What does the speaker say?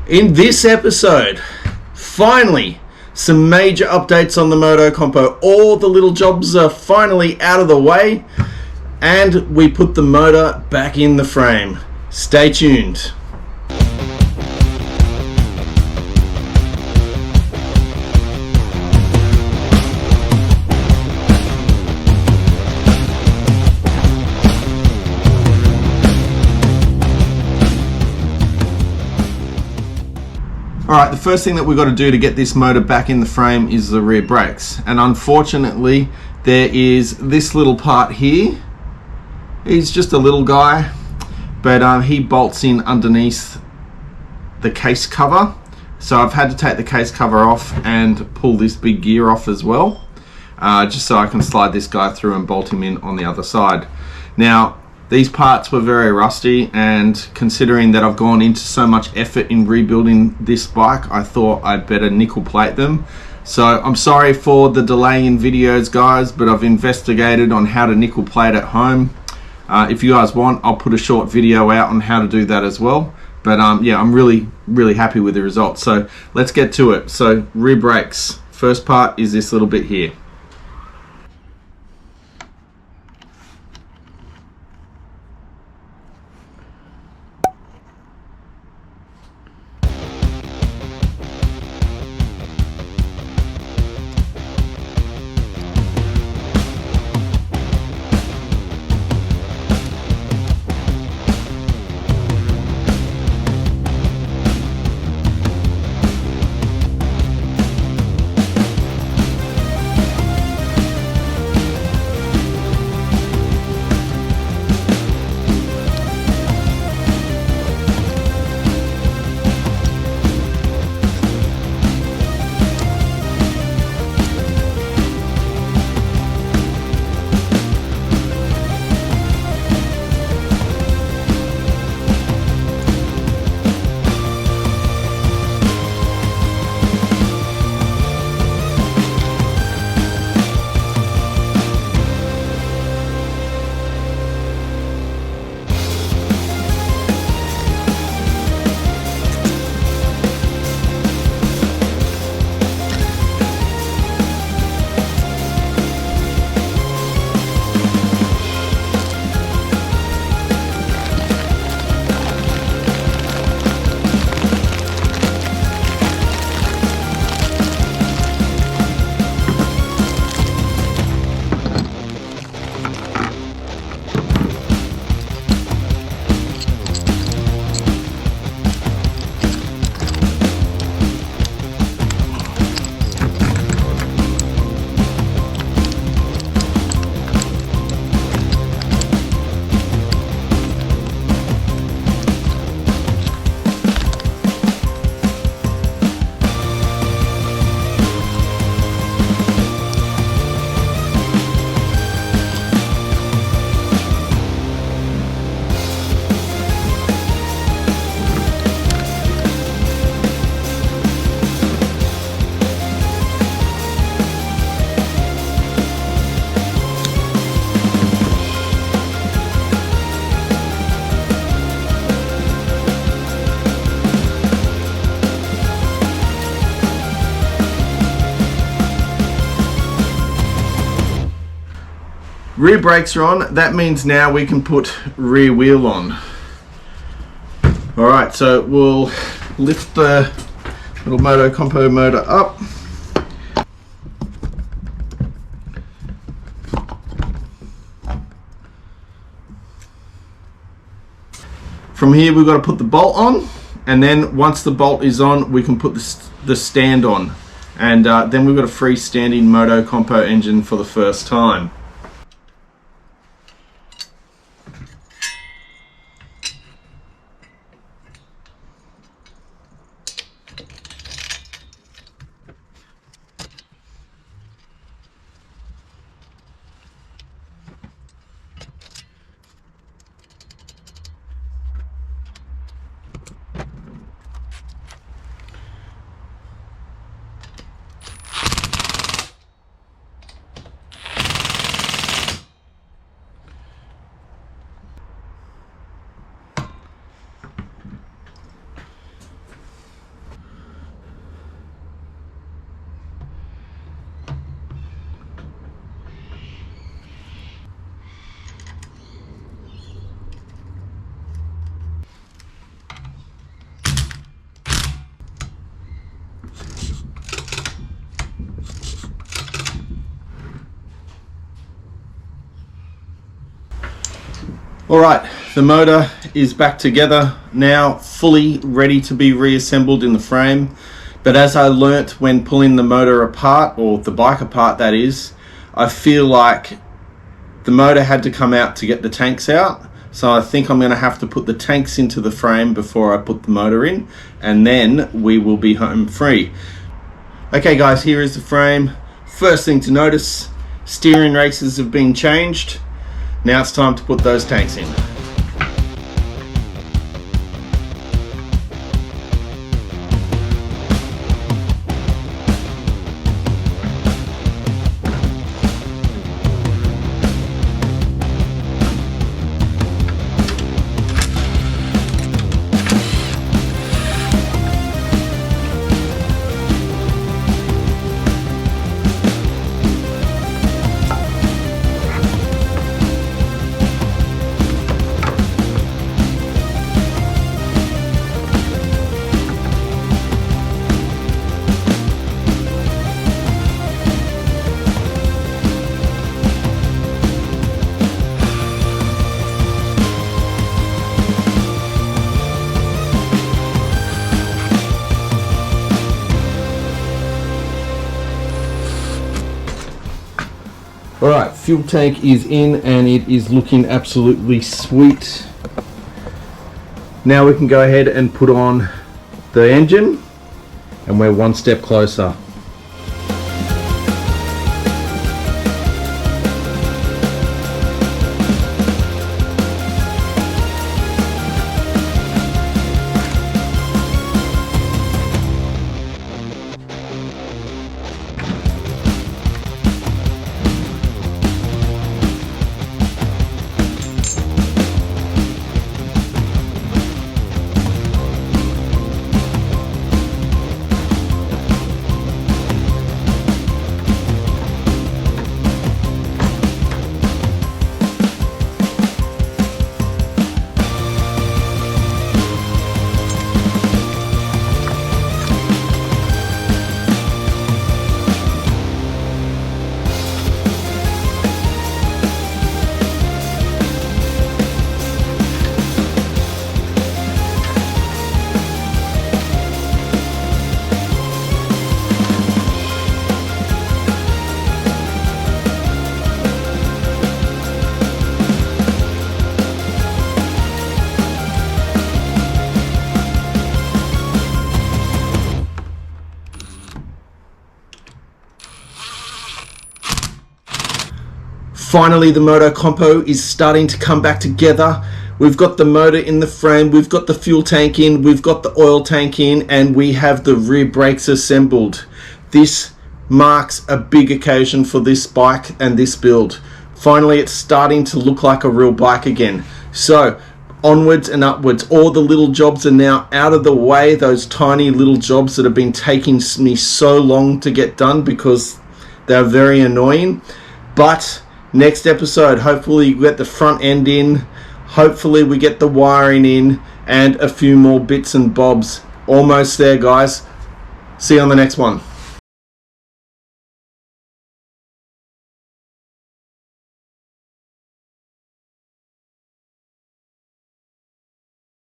In this episode, finally, some major updates on the Motocompo. All the little jobs are finally out of the way, and we put the motor back in the frame. Stay tuned. Alright, the first thing that we've got to do to get this motor back in the frame is the rear brakes. And unfortunately, there is this little part here. He's just a little guy, but he bolts in underneath the case cover. So I've had to take the case cover off and pull this big gear off as well, just so I can slide this guy through and bolt him in on the other side. Now, these parts were very rusty, and considering that I've gone into so much effort in rebuilding this bike, I thought I'd better nickel plate them. So I'm sorry for the delay in videos, guys, but I've investigated on how to nickel plate at home. If you guys want, I'll put a short video out on how to do that as well. But yeah, I'm really happy with the results. So let's get to it. So rear brakes, first part is this little bit here. Rear brakes are on. That means now we can put rear wheel on. Alright, so we'll lift the little Motocompo motor up. From here we've got to put the bolt on, and then once the bolt is on, we can put the stand on. And then we've got a freestanding Motocompo engine for the first time. Alright, the motor is back together now, fully ready to be reassembled in the frame. But as I learnt when pulling the motor apart, or the bike apart that is, I feel like the motor had to come out to get the tanks out. So I think I'm going to have to put the tanks into the frame before I put the motor in, and then we will be home free. Okay guys, here is the frame. First thing to notice, steering races have been changed. Now it's time to put those tanks in. Alright, fuel tank is in and it is looking absolutely sweet. Now we can go ahead and put on the engine, and we're one step closer. Finally, the Motocompo is starting to come back together. We've got the motor in the frame, we've got the fuel tank in, we've got the oil tank in, and we have the rear brakes assembled. This marks a big occasion for this bike and this build. Finally, it's starting to look like a real bike again. So, onwards and upwards. All the little jobs are now out of the way, those tiny little jobs that have been taking me so long to get done because they're very annoying. But next episode, hopefully we get the front end in, hopefully we get the wiring in, and a few more bits and bobs. Almost there, guys. See you on the next one.